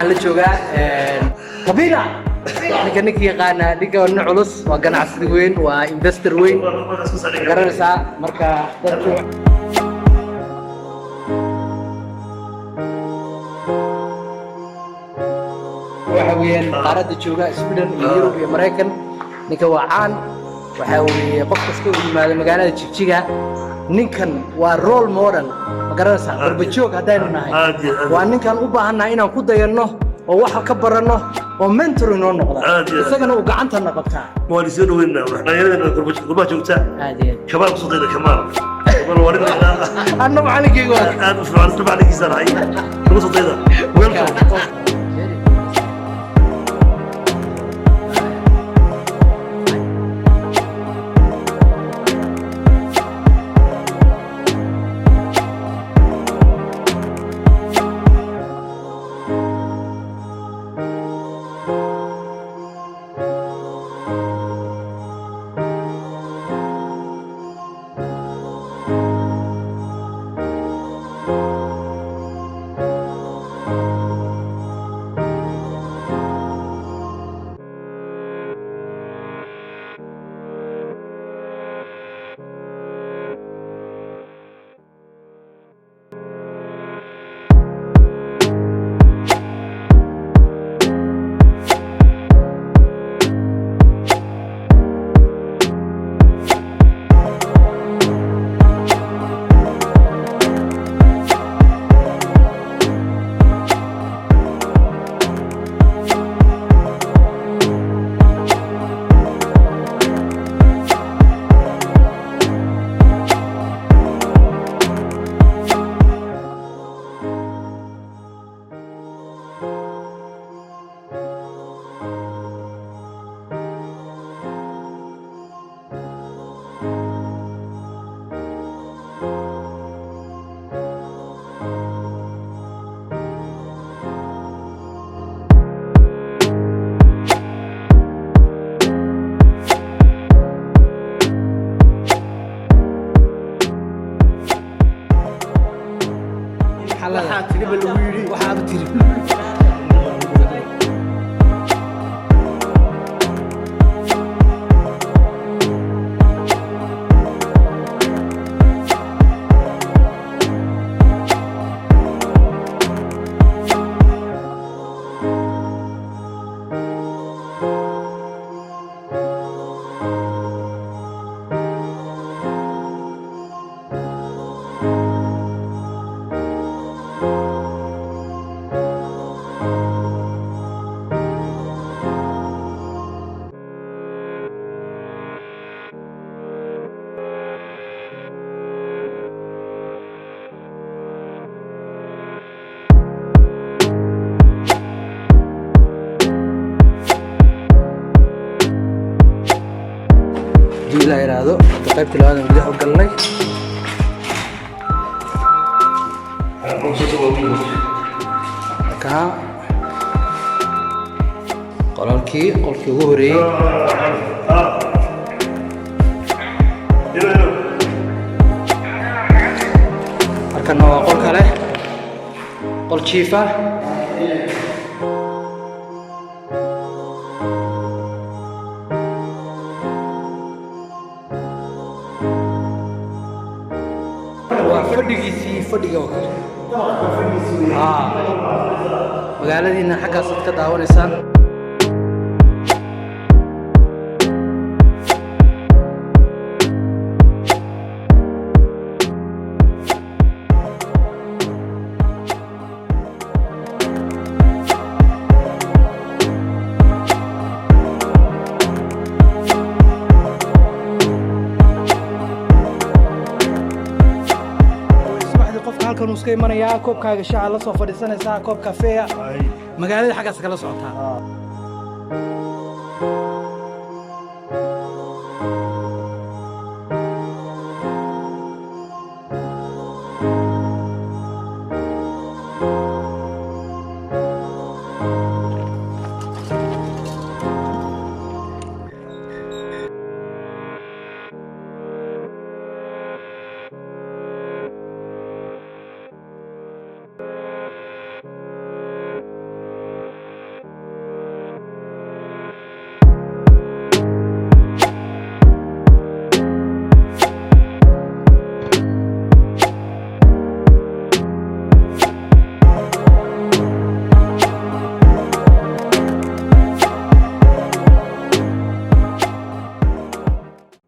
waxaan la joogaa Qabila ninka yaqaana ninka culus waa ganacsi weyn waa investor weyn garanaysaa marka dadku waxa weeyaan qaaradda jooga Sweden iyo Europe iyo Mareykan ninka waa caan waxa weeye qof kasta oo yimaada magaalada Jigjiga ninkan waa role model ma garanaysaa barbajoog hadaynu nahay waa ninkan u baahannahay inaan ku dayano oo wax ka barano oo mentor inoo noqda isagana uu gacanta naqabtaa moolisyo dhaweyna waxnayada gurba joogta shabaab suuqeeda kamaal wal warina anna macalinkeyga aad u fiican tabacdiisa raay gurba suuqeeda welcome waxaa tiri bal uu yiri waxaa tiri لا يرادو قيبت لهذا مدح وقلني كا قولكي وهري أركنا وقول كله قول شيفا fadhiga magaaladiina xaggaas ka daawanaysaan halkan iska imanaya koobkaaga shaaca la soo fadhiisanaysaa koob kafee magaalada xaggaas kala socotaa